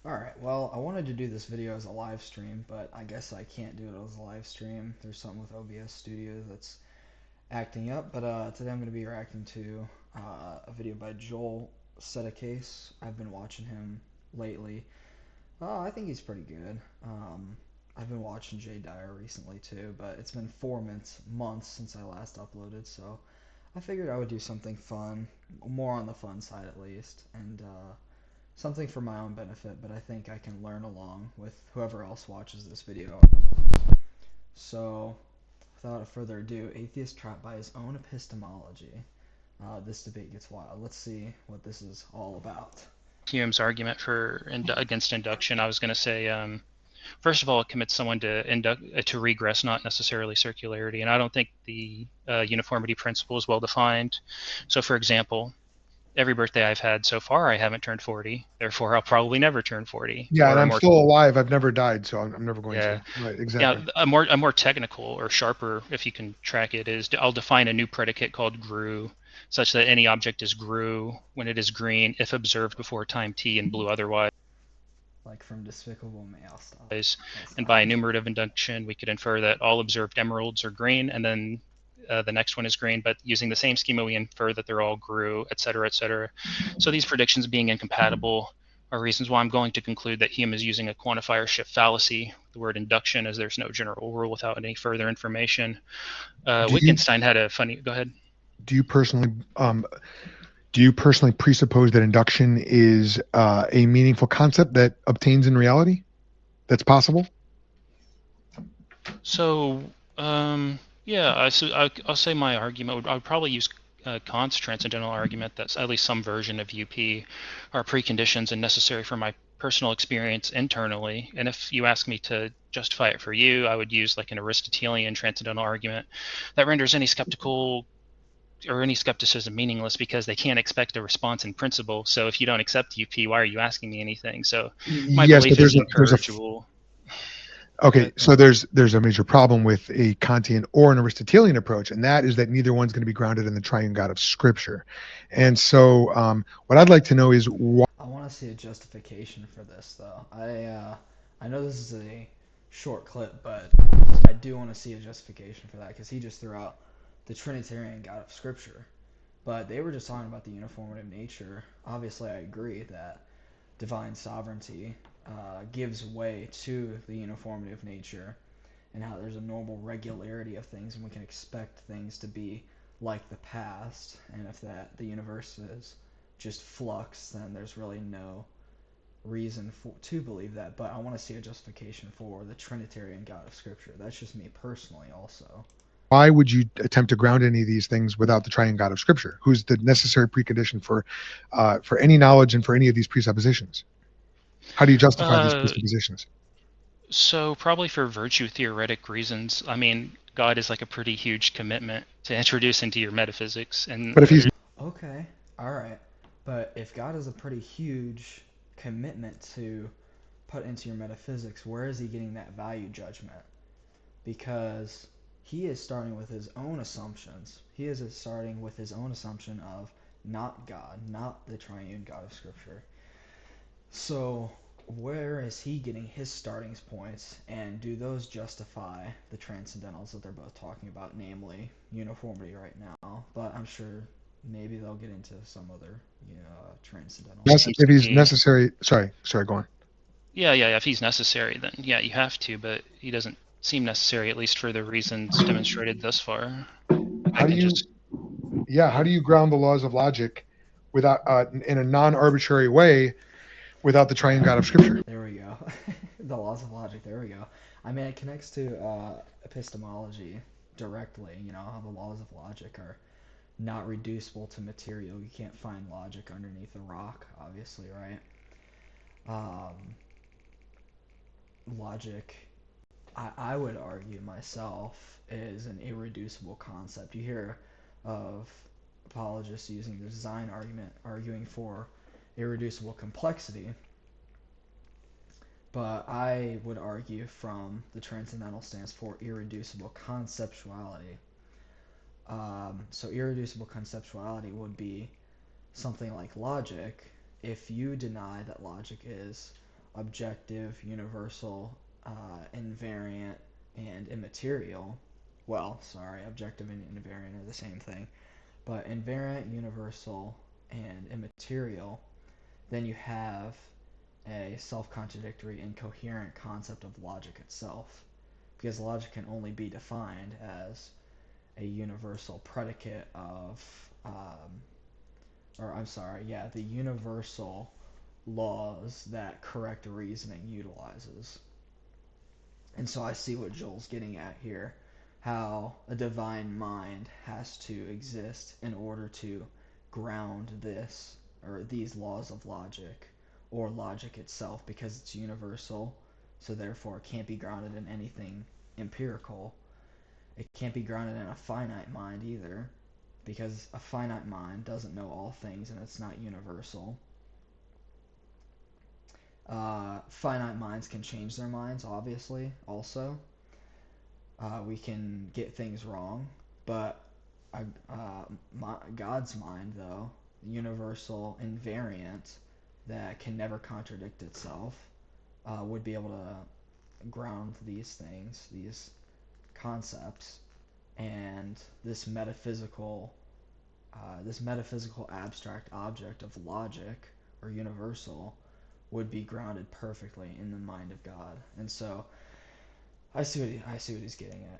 Alright, well, I wanted to do this video as a live stream, but I guess I can't do it as a live stream. There's something with OBS Studio that's acting up, but today I'm going to be reacting to a video by Joel Settecase. I've been watching him lately. I think he's pretty good. I've been watching Jay Dyer recently too, but it's been 4 months since I last uploaded, so I figured I would do something fun, more on the fun side at least, and something for my own benefit, but I think I can learn along with whoever else watches this video. So, without further ado, atheist trapped by his own epistemology. This debate gets wild. Let's see what this is all about. Hume's argument against induction, I was going to say, first of all, it commits someone to regress, not necessarily circularity, and I don't think the uniformity principle is well defined. So, for example, every birthday I've had so far, I haven't turned 40. Therefore, I'll probably never turn 40. Yeah, and I'm still alive. I've never died, so I'm never going to. Right, exactly. Yeah, a more technical or sharper, if you can track it, is I'll define a new predicate called grew, such that any object is grew when it is green if observed before time t and blue otherwise. Like from Despicable Me style. And by enumerative induction, we could infer that all observed emeralds are green, and then the next one is green, but using the same schema, we infer that they're all grew, et cetera, et cetera. So these predictions being incompatible are reasons why I'm going to conclude that Hume is using a quantifier shift fallacy, the word induction, as there's no general rule without any further information. Wittgenstein had a funny, go ahead. Do you personally presuppose that induction is a meaningful concept that obtains in reality? That's possible? So, yeah, I'll say my argument I would probably use Kant's transcendental argument that at least some version of UP are preconditions and necessary for my personal experience internally. And if you ask me to justify it for you, I would use like an Aristotelian transcendental argument that renders any skepticism meaningless because they can't expect a response in principle. So if you don't accept UP, why are you asking me anything? So my belief is incorrigible. Okay, so there's a major problem with a Kantian or an Aristotelian approach, and that is that neither one's going to be grounded in the triune God of Scripture. And so what I'd like to know is why. I want to see a justification for this, though. I know this is a short clip, but I do want to see a justification for that, because he just threw out the Trinitarian God of Scripture. But they were just talking about the uniformity of nature. Obviously, I agree that divine sovereignty gives way to the uniformity of nature, and how there's a normal regularity of things, and we can expect things to be like the past. And if the universe is just flux, then there's really no reason to believe that. But I want to see a justification for the Trinitarian God of Scripture. That's just me personally also. Why would you attempt to ground any of these things without the triune God of Scripture, who's the necessary precondition for any knowledge and for any of these presuppositions? How do you justify these presuppositions? So probably for virtue theoretic reasons. I mean, God is like a pretty huge commitment to introduce into your metaphysics. But if he's okay, all right, but if God is a pretty huge commitment to put into your metaphysics, where is he getting that value judgment? Because he is starting with his own assumptions. He is starting with his own assumption of not God, not the triune God of Scripture. So where is he getting his starting points, and do those justify the transcendentals that they're both talking about, namely uniformity right now? But I'm sure maybe they'll get into some other transcendental. If he's necessary, sorry, go on. Yeah, if he's necessary, then yeah, you have to, but he doesn't seem necessary, at least for the reasons demonstrated thus far. How do you ground the laws of logic without in a non-arbitrary way without the triune God of Scripture? There we go. The laws of logic, there we go. I mean, it connects to epistemology directly, how the laws of logic are not reducible to material. You can't find logic underneath a rock, obviously, right? Logic, I would argue myself, is an irreducible concept. You hear of apologists using the design argument, arguing for irreducible complexity, but I would argue from the transcendental stance for irreducible conceptuality. So irreducible conceptuality would be something like logic. If you deny that logic is objective, universal, invariant, and immaterial. Well, sorry, objective and invariant are the same thing. But invariant, universal, and immaterial, then you have a self-contradictory, incoherent concept of logic itself. Because logic can only be defined as a universal predicate of, or I'm sorry, yeah, the universal laws that correct reasoning utilizes. And so I see what Joel's getting at here, how a divine mind has to exist in order to ground this or these laws of logic or logic itself because it's universal, so therefore it can't be grounded in anything empirical. It can't be grounded in a finite mind either because a finite mind doesn't know all things and it's not universal. Finite minds can change their minds, obviously, also. We can get things wrong, but God's mind, though, universal, invariant, that can never contradict itself, would be able to ground these things, these concepts, and this metaphysical abstract object of logic or universal would be grounded perfectly in the mind of God. And so I see what he's getting at.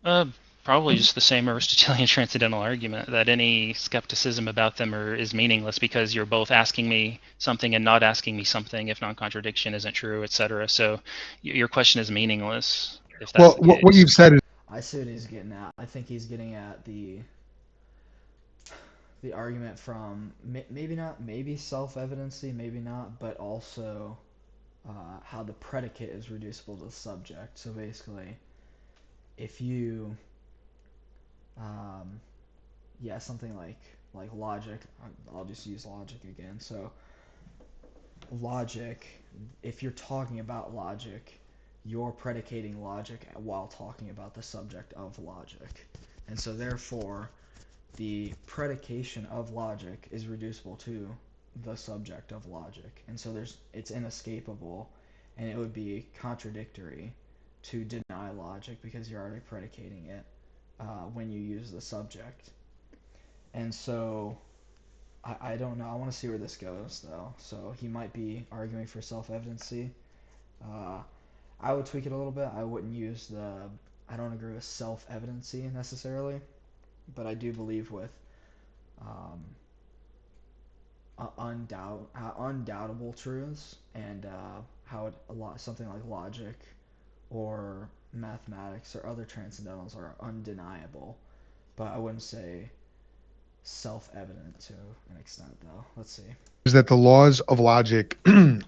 Yeah. Probably just the same Aristotelian transcendental argument that any skepticism about them is meaningless because you're both asking me something and not asking me something if non-contradiction isn't true, etc. So your question is meaningless if that's the case. What you've said is I see what he's getting at. I think he's getting at the argument from maybe self-evidency, maybe not, but also how the predicate is reducible to the subject. So basically, if you yeah, something like logic. I'll just use logic again. So logic, if you're talking about logic, you're predicating logic while talking about the subject of logic. And so therefore, the predication of logic is reducible to the subject of logic. And so it's inescapable, and it would be contradictory to deny logic because you're already predicating it when you use the subject. And so I don't know. I want to see where this goes, though. So he might be arguing for self-evidency. I would tweak it a little bit. I wouldn't use I don't agree with self-evidency necessarily, but I do believe with undoubtable truths and how something like logic or mathematics or other transcendentals are undeniable. But I wouldn't say self-evident to an extent, though. Let's see. Is that the laws of logic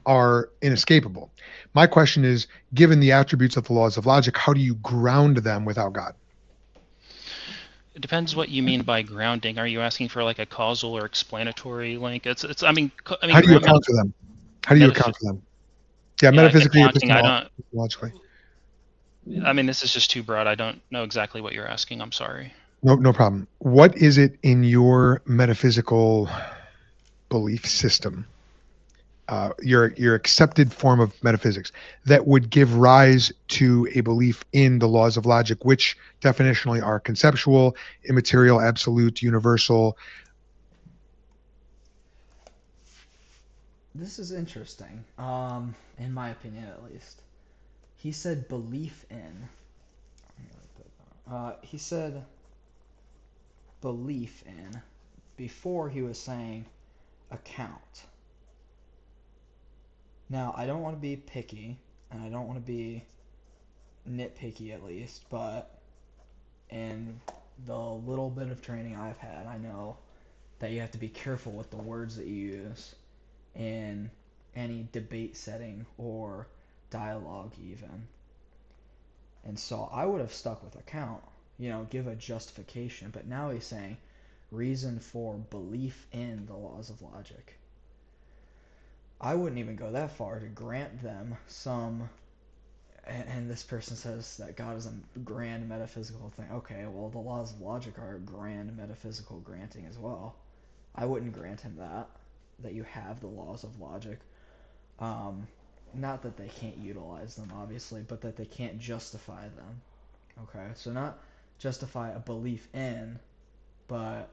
are inescapable. My question is, given the attributes of the laws of logic, how do you ground them without God? It depends what you mean by grounding. Are you asking for like a causal or explanatory link? I mean, how do you account for them? How do you account for them? Yeah, metaphysically, epistemologically. I mean, this is just too broad. I don't know exactly what you're asking. I'm sorry. No problem. What is it in your metaphysical belief system, your accepted form of metaphysics, that would give rise to a belief in the laws of logic, which definitionally are conceptual, immaterial, absolute, universal? This is interesting, in my opinion at least. He said belief in. He said belief in before he was saying account. Now, I don't want to be picky, and I don't want to be nitpicky at least, but in the little bit of training I've had, I know that you have to be careful with the words that you use in any debate setting or dialogue even. And so I would have stuck with account, give a justification, but now he's saying reason for belief in the laws of logic. I wouldn't even go that far to grant them some, and this person says that God is a grand metaphysical thing. Okay, well, the laws of logic are a grand metaphysical granting as well. I wouldn't grant him that. that you have the laws of logic. Not that they can't utilize them, obviously, but that they can't justify them. Okay, so not justify a belief in, but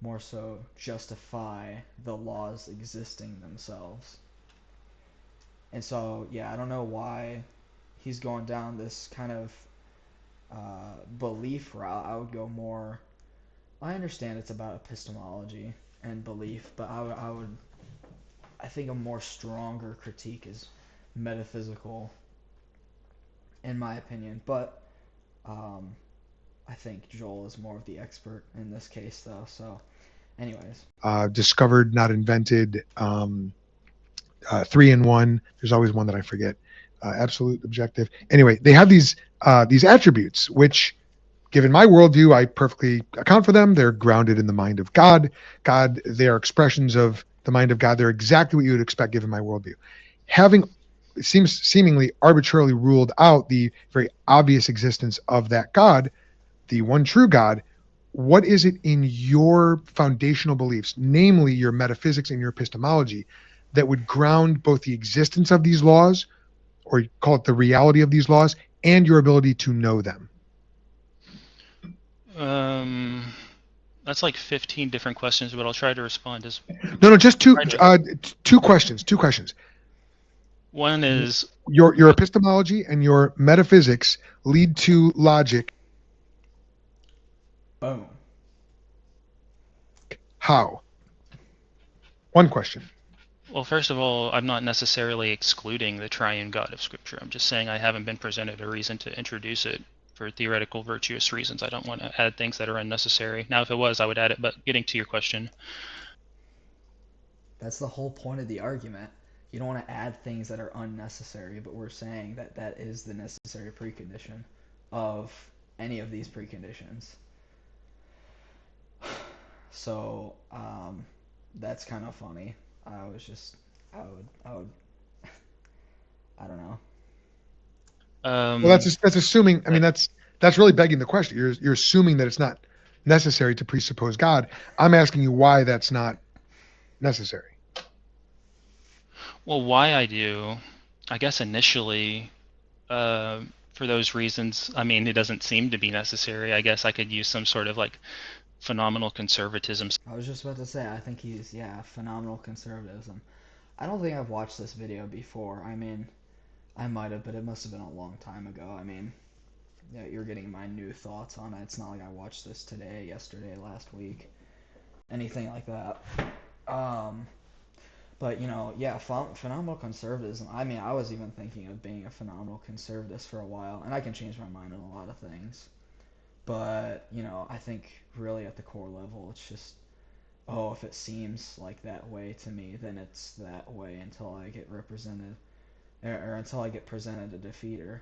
more so justify the laws existing themselves. And so, yeah, I don't know why he's going down this kind of belief route. I would go more. I understand it's about epistemology and belief, but I think a more stronger critique is metaphysical, in my opinion. But I think Joel is more of the expert in this case, though. So, anyways, Discovered, not invented. 3 in 1. There's always one that I forget. Absolute, objective. Anyway, they have these attributes, which, given my worldview, I perfectly account for them. They're grounded in the mind of God. They are expressions of the mind of God. They're exactly what you would expect given my worldview. Having seemingly arbitrarily ruled out the very obvious existence of that God, the one true God, what is it in your foundational beliefs, namely your metaphysics and your epistemology, that would ground both the existence of these laws, or call it the reality of these laws, and your ability to know them? That's like 15 different questions, but I'll try to respond as. No, just two questions. Two questions. One is your epistemology and your metaphysics lead to logic. boom. How? One question. Well, first of all, I'm not necessarily excluding the triune God of Scripture. I'm just saying I haven't been presented a reason to introduce it for theoretical, virtuous reasons. I don't want to add things that are unnecessary. Now, if it was, I would add it, but getting to your question. That's the whole point of the argument. You don't want to add things that are unnecessary, but we're saying that that is the necessary precondition of any of these preconditions. So, that's kind of funny. I would, I don't know. Well, that's assuming. I mean, that's really begging the question. You're assuming that it's not necessary to presuppose God. I'm asking you why that's not necessary. Well, why I do, I guess initially, for those reasons, I mean, it doesn't seem to be necessary. I guess I could use some sort of like phenomenal conservatism. I was just about to say, I think he's, phenomenal conservatism. I don't think I've watched this video before. I mean, I might have, but it must have been a long time ago. I mean, yeah, you're getting my new thoughts on it. It's not like I watched this today, yesterday, last week, anything like that. But phenomenal conservatism. I mean, I was even thinking of being a phenomenal conservatist for a while, and I can change my mind on a lot of things. But I think really at the core level, it's just, oh, if it seems like that way to me, then it's that way until I get represented, or until I get presented a defeater.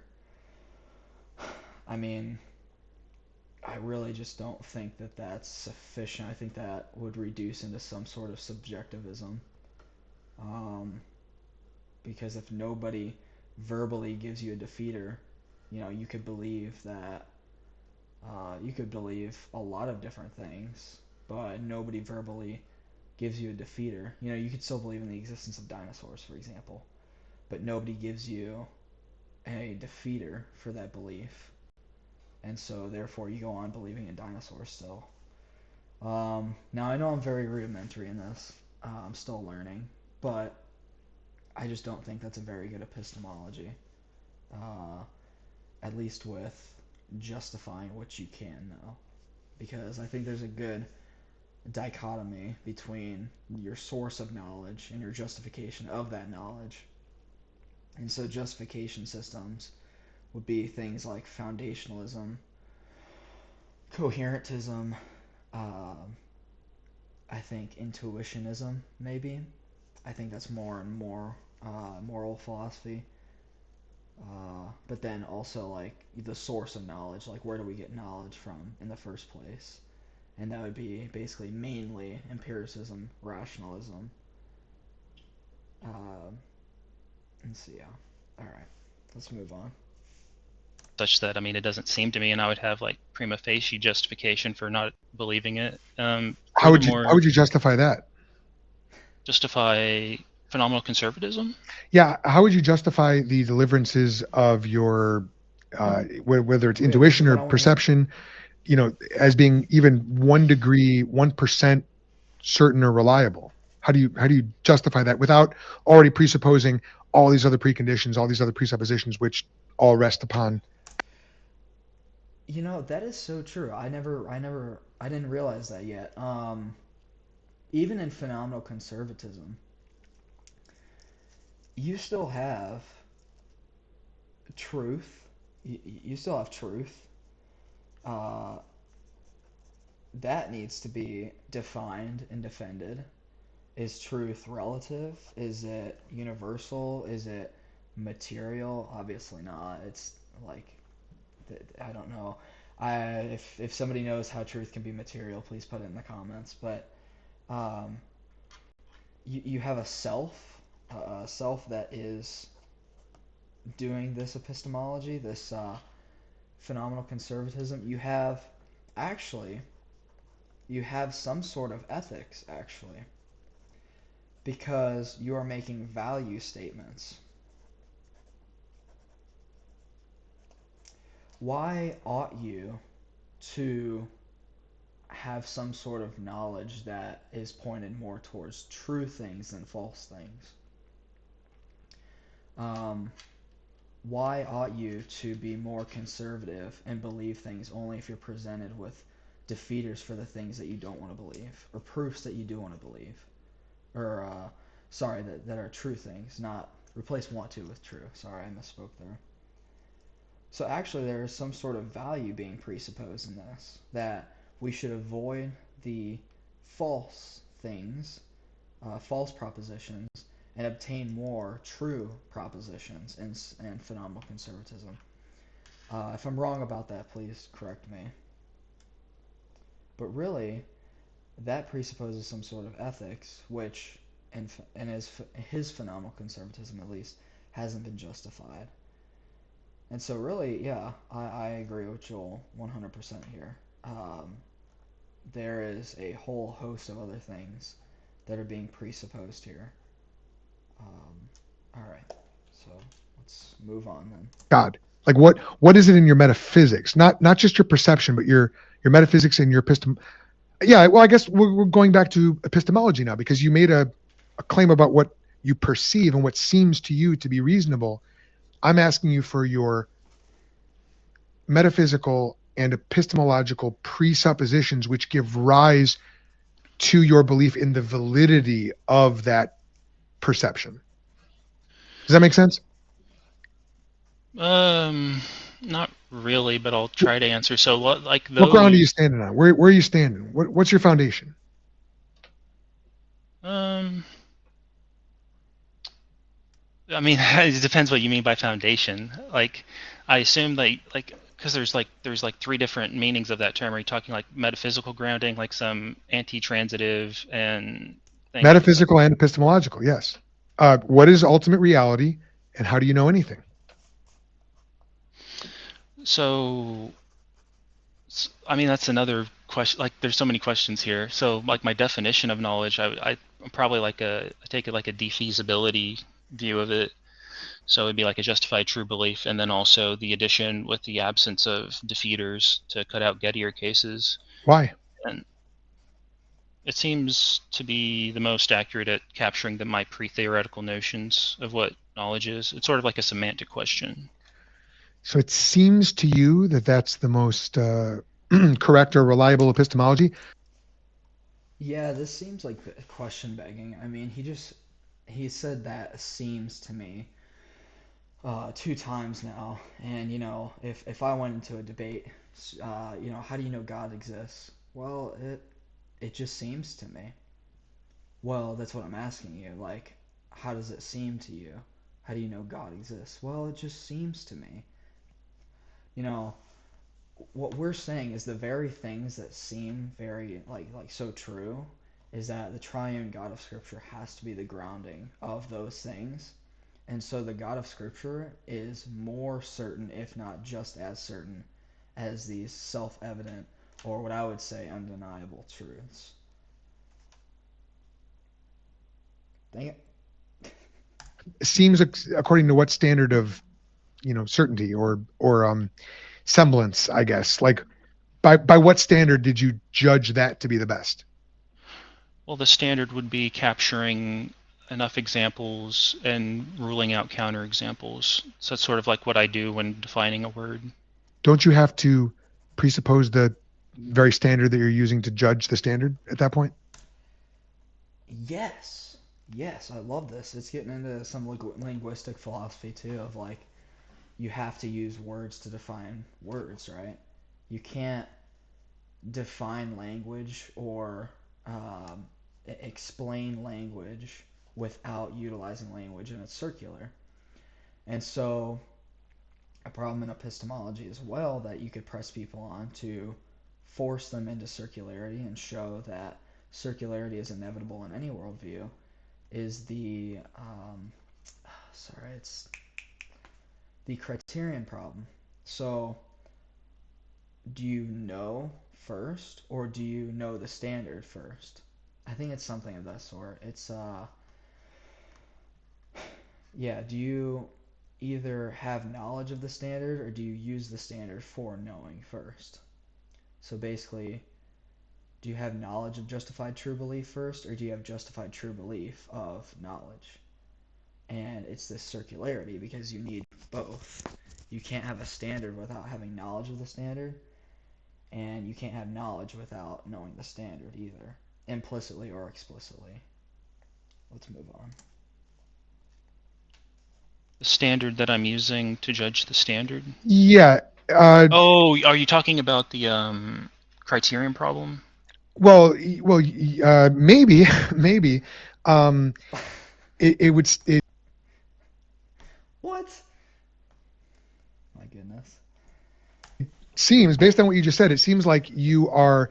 I mean, I really just don't think that that's sufficient. I think that would reduce into some sort of subjectivism. Because if nobody verbally gives you a defeater, you could believe that, you could believe a lot of different things, but nobody verbally gives you a defeater. You could still believe in the existence of dinosaurs, for example, but nobody gives you a defeater for that belief, and so therefore you go on believing in dinosaurs still. Now I know I'm very rudimentary in this. I'm still learning, but I just don't think that's a very good epistemology. At least with justifying what you can know, because I think there's a good dichotomy between your source of knowledge and your justification of that knowledge. And so justification systems would be things like foundationalism, coherentism, I think intuitionism, maybe. I think that's more and more moral philosophy. But then also like the source of knowledge, like where do we get knowledge from in the first place? And that would be basically mainly empiricism, rationalism. Let's see. Yeah. All right. Let's move on. Such that, I mean, it doesn't seem to me, and I would have like prima facie justification for not believing it. How would you justify that? Justify phenomenal conservatism? Yeah, how would you justify the deliverances of your, whether it's Really, this intuition is or what I want to hear. perception, as being even 1 degree, 1% certain or reliable? How do you justify that without already presupposing all these other preconditions, all these other presuppositions, which all rest upon? That is so true. I didn't realize that yet. Even in phenomenal conservatism, you still have truth. You still have truth. Uh, that needs to be defined and defended. Is truth relative? Is it universal? Is it material? Obviously not. It's like I don't know. If somebody knows how truth can be material, please put it in the comments. But um, you have a self that is doing this epistemology, this phenomenal conservatism. Actually, you have some sort of ethics, actually, because you are making value statements. Why ought you to have some sort of knowledge that is pointed more towards true things than false things? Um, why ought you to be more conservative and believe things only if you're presented with defeaters for the things that you don't want to believe, or proofs that you do want to believe, or sorry, that are true things, not replace want to with true. Sorry, I misspoke there. So actually, there is some sort of value being presupposed in this, that we should avoid the false things, false propositions, and obtain more true propositions in phenomenal conservatism. If I'm wrong about that, please correct me. But really, that presupposes some sort of ethics, which, in his phenomenal conservatism at least, hasn't been justified. And so, really, yeah, I agree with Joel 100% here. Um, there is a whole host of other things that are being presupposed here. All right, so let's move on then. God, like what is it in your metaphysics? Not just your perception, but your metaphysics and your epistem. Yeah, well, I guess we're going back to epistemology now because you made a claim about what you perceive and what seems to you to be reasonable. I'm asking you for your metaphysical and epistemological presuppositions which give rise to your belief in the validity of that perception. Does that make sense? Not really, but I'll try to answer. So, like What ground are you those, standing on? Where are you standing? What's your foundation? um, I mean, it depends what you mean by foundation. Like, I assume like because there's like three different meanings of that term. Are you talking like metaphysical grounding, like some anti-transitive and things like that? Metaphysical and epistemological, yes. What is ultimate reality, and how do you know anything? So, I mean, that's another question. Like, there's so many questions here. So, like, my definition of knowledge, I'm probably I take it like a defeasibility view of it. So it'd be like a justified true belief, and then also the addition with the absence of defeaters to cut out Gettier cases. Why? And it seems to be the most accurate at capturing my pre-theoretical notions of what knowledge is. It's sort of like a semantic question. So it seems to you that that's the most correct or reliable epistemology. Yeah, this seems like question begging. I mean, he said that seems to me 2 times now, and if I went into a debate, how do you know God exists? Well, it just seems to me. Well, that's what I'm asking you. Like, how does it seem to you? How do you know God exists? Well, it just seems to me. You know, what we're saying is the very things that seem very like so true is that the triune God of Scripture has to be the grounding of those things. And so the God of Scripture is more certain, if not just as certain, as these self-evident, or what I would say undeniable truths. Dang it. Seems according to what standard of, certainty or semblance, I guess. Like by what standard did you judge that to be the best? Well, the standard would be capturing enough examples and ruling out counterexamples. So that's sort of like what I do when defining a word. Don't you have to presuppose the very standard that you're using to judge the standard at that point? Yes. Yes, I love this. It's getting into some linguistic philosophy too, of like you have to use words to define words, right? You can't define language or explain language without utilizing language, and it's circular. And so, a problem in epistemology as well that you could press people on to force them into circularity and show that circularity is inevitable in any worldview is it's the criterion problem. So, do you know first or do you know the standard first? I think it's something of that sort. It's yeah, do you either have knowledge of the standard or do you use the standard for knowing first? So basically, do you have knowledge of justified true belief first or do you have justified true belief of knowledge? And it's this circularity because you need both. You can't have a standard without having knowledge of the standard, and you can't have knowledge without knowing the standard either, implicitly or explicitly. Let's move on. The standard that I'm using to judge the standard? Yeah. Oh, are you talking about the criterion problem? Maybe, maybe. Um, it would. What? My goodness. Seems, based on what you just said, it seems like you are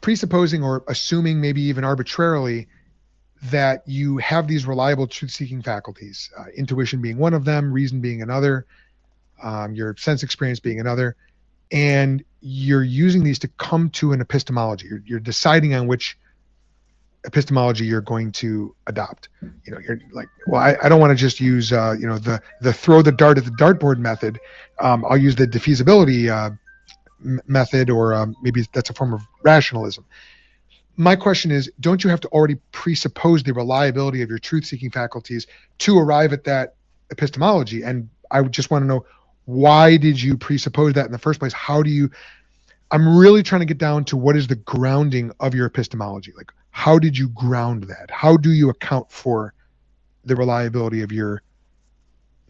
presupposing or assuming, maybe even arbitrarily, that you have these reliable truth-seeking faculties, intuition being one of them, reason being another, your sense experience being another, and you're using these to come to an epistemology. You're deciding on which epistemology you're going to adopt. You're like, well, I don't want to just use, the throw the dart at the dartboard method. I'll use the defeasibility method, or maybe that's a form of rationalism. My question is, don't you have to already presuppose the reliability of your truth-seeking faculties to arrive at that epistemology? And I would just want to know, why did you presuppose that in the first place? I'm really trying to get down to what is the grounding of your epistemology. Like, how did you ground that? How do you account for the reliability of your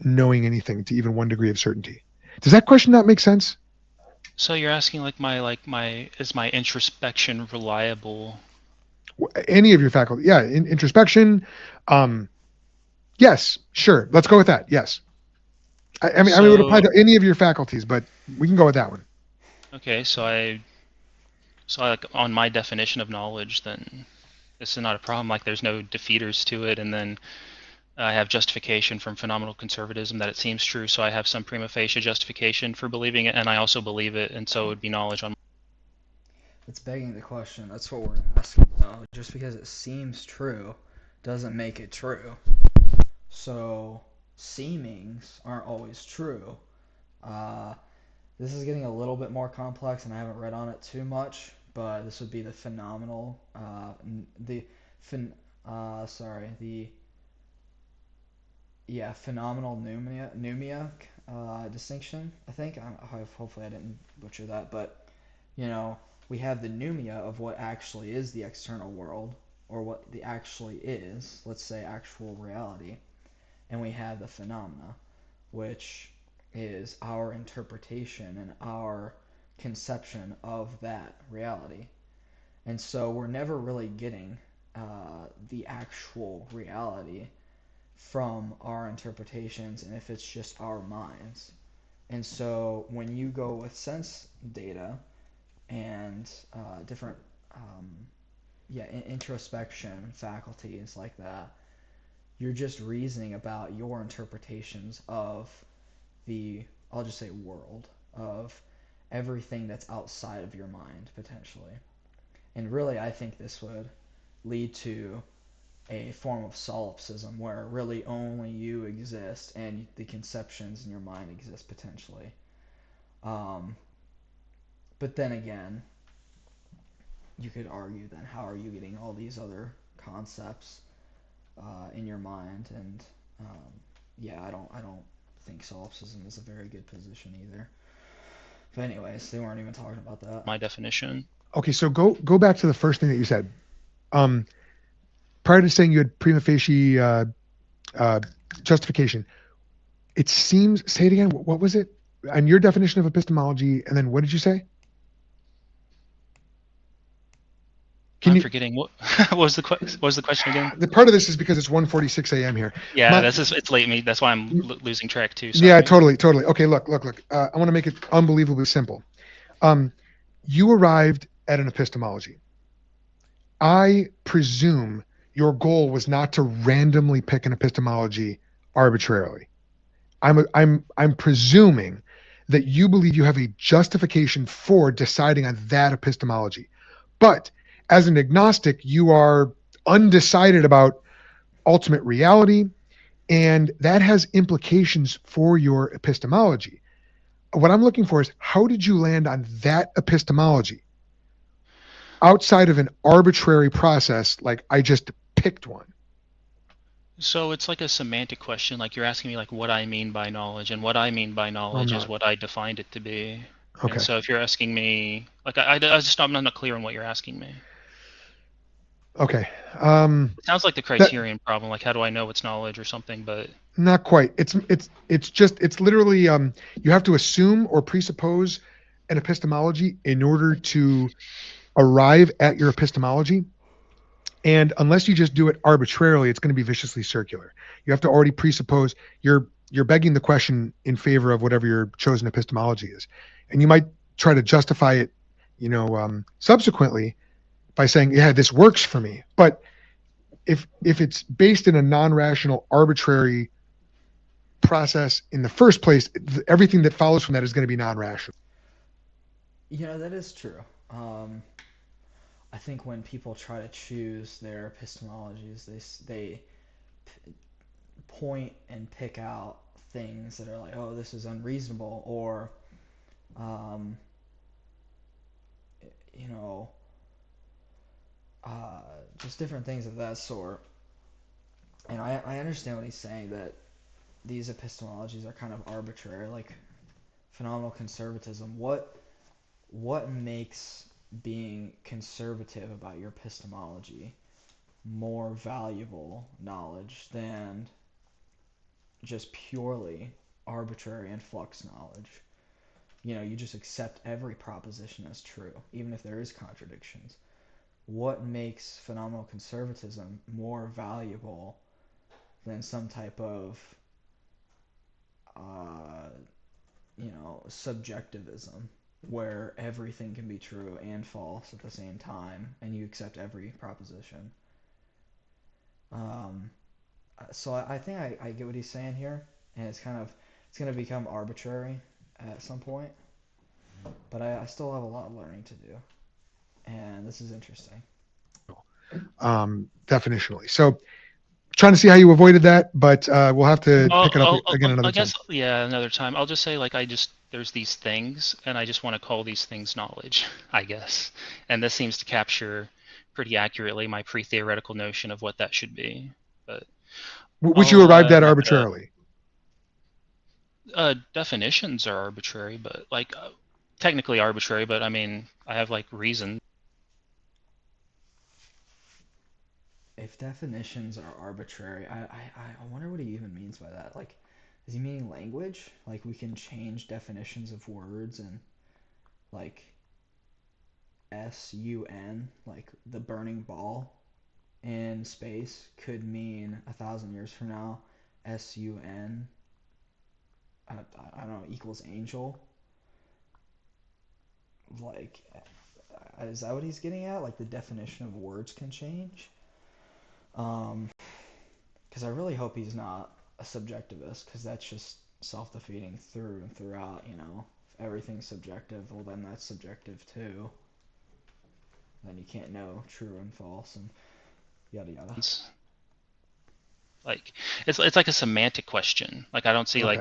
knowing anything to even one degree of certainty? Does that question not make sense? So you're asking is my introspection reliable? Any of your faculty? Yeah, introspection. Yes, sure. Let's go with that. Yes. I mean, it would apply to any of your faculties, but we can go with that one. Okay, so on my definition of knowledge, then this is not a problem. Like, there's no defeaters to it, and then I have justification from phenomenal conservatism that it seems true, so I have some prima facie justification for believing it, and I also believe it, and so it would be knowledge on. It's begging the question. That's what we're asking, though. Just because it seems true doesn't make it true. So, seemings aren't always true. Uh, this is getting a little bit more complex, and I haven't read on it too much, but this would be the phenomenal, the, fin, sorry, the yeah, phenomenal pneumia distinction, I think. Hopefully I didn't butcher that, but we have the pneumia of what actually is the external world, or what the actually is, let's say actual reality, and we have the phenomena, which is our interpretation and our conception of that reality. And so we're never really getting the actual reality from our interpretations, and if it's just our minds. And so when you go with sense data and different introspection faculties like that, you're just reasoning about your interpretations of the, I'll just say, world, of everything that's outside of your mind potentially. And really, I think this would lead to a form of solipsism where really only you exist and the conceptions in your mind exist potentially. Um, but then again, you could argue then how are you getting all these other concepts in your mind? And yeah, I don't think solipsism is a very good position either. But anyways, they weren't even talking about that. My definition. Okay, so go back to the first thing that you said. Um, Prior to saying you had prima facie uh, justification, it seems. Say it again. What was it? And your definition of epistemology, and then what did you say? Can I'm you? forgetting what was the question again? The part of this is because it's 1:46 a.m. here. Yeah, My, it's late me. That's why I'm losing track too. yeah, Sorry. totally. Okay, look. I want to make it unbelievably simple. Um, you arrived at an epistemology. I presume your goal was not to randomly pick an epistemology arbitrarily. I'm presuming that you believe you have a justification for deciding on that epistemology. But as an agnostic, you are undecided about ultimate reality, and that has implications for your epistemology. What I'm looking for is how did you land on that epistemology outside of an arbitrary process like I just picked one? So it's like a semantic question. Like you're asking me like what I mean by knowledge, and what I mean by I'm knowledge is not. what I defined it to be. And Okay. so if you're asking me, like I'm not clear on what you're asking me. Okay. It sounds like the That criterion problem. Like how do I know what's knowledge or something? But Not quite. It's literally you have to assume or presuppose an epistemology in order to arrive at your epistemology. And unless you just do it arbitrarily, it's going to be viciously circular. You have to already presuppose you're begging the question in favor of whatever your chosen epistemology is, and you might try to justify it, subsequently by saying, "Yeah, this works for me." But if it's based in a non-rational, arbitrary process in the first place, everything that follows from that is going to be non-rational. That is true. Um, I think when people try to choose their epistemologies, they point and pick out things that are like, oh, this is unreasonable, or um, you know, uh, just different things of that sort. And I understand what he's saying, that these epistemologies are kind of arbitrary, like phenomenal conservatism. What makes being conservative about your epistemology more valuable knowledge than just purely arbitrary and flux knowledge? You just accept every proposition as true, even if there is contradictions. What makes phenomenal conservatism more valuable than some type of uh, subjectivism where everything can be true and false at the same time and you accept every proposition? Um, so I think I get what he's saying here, and it's going to become arbitrary at some point, but I still have a lot of learning to do, and this is interesting. Definitionally. So trying to see how you avoided that, but we'll have to pick it up again I another time. guess yeah, another time. I'll just say like there's these things, and I just want to call these things knowledge, I guess. And this seems to capture pretty accurately my pre-theoretical notion of what that should be. But Which I'll you arrived at wrap it up. arbitrarily. Definitions are arbitrary, but like technically arbitrary, but I mean I have like reason. If definitions are arbitrary, I wonder what he even means by that. Like, is he meaning language? Like, we can change definitions of words, and like sun, like the burning ball in space, could mean 1,000 years from now sun, I don't know, equals angel. Like, is that what he's getting at? Like, the definition of words can change? Um, because I really hope he's not a subjectivist, because that's just self-defeating through and throughout. If everything's subjective, well, then that's subjective too. Then you can't know true and false and yada yada. Like it's like a semantic question. Like I don't see Okay.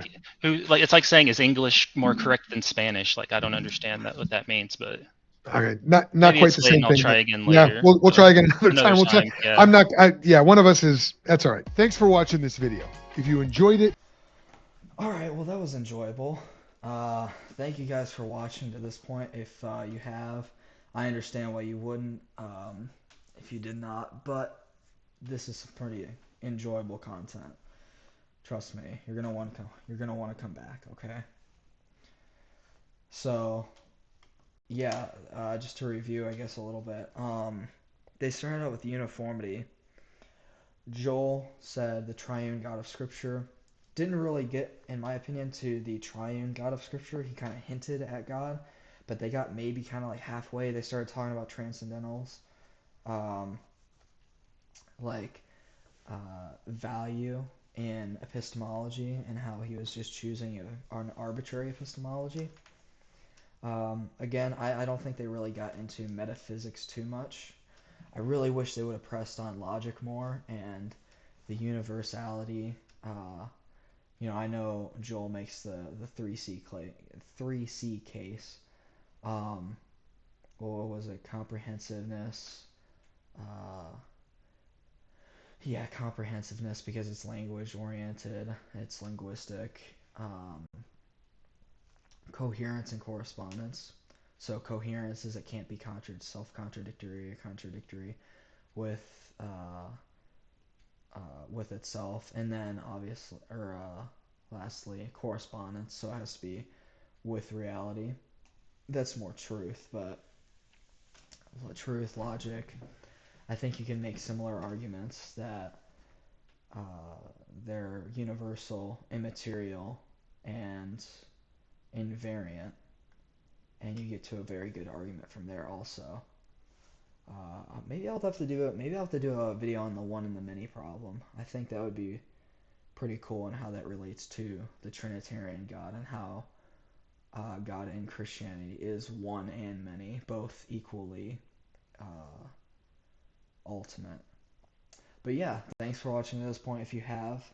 like it's like saying is English more correct than Spanish? Like I don't understand what that means, but Okay, not maybe quite it's the late same and I'll thing, try but again yeah, later. we'll try again another Another time. We'll try. time, yeah. Yeah, one of us is. That's all right. Thanks for watching this video. If you enjoyed it, All right, well, that was enjoyable. Thank you guys for watching to this point. If you have, I understand why you wouldn't if you did not, but this is some pretty enjoyable content. Trust me, you're gonna want to come back. Okay. So yeah, just to review, I guess a little bit. They started out with uniformity. Joel said the triune God of Scripture. Didn't really get, in my opinion, to the triune God of Scripture. He kind of hinted at God, but they got maybe kind of like halfway. They started talking about transcendentals, um, like value in epistemology, and how he was just choosing an arbitrary epistemology. Again, I don't think they really got into metaphysics too much. I really wish they would have pressed on logic more and the universality. I know Joel makes the 3C case. Um, what was it? Comprehensiveness. Uh, yeah, comprehensiveness because it's language oriented. It's linguistic. Coherence and correspondence. So coherence is it can't be self-contradictory or contradictory with uh, with itself, and then obviously, or lastly, correspondence. So it has to be with reality. That's more truth, but truth, logic. I think you can make similar arguments that uh, they're universal, immaterial, and invariant, and you get to a very good argument from there also. Maybe I'll have to do it. Maybe I'll have to do a video on the one and the many problem. I think that would be pretty cool and how that relates to the Trinitarian God and how God in Christianity is one and many, both equally ultimate. But yeah, thanks for watching to this point if you have.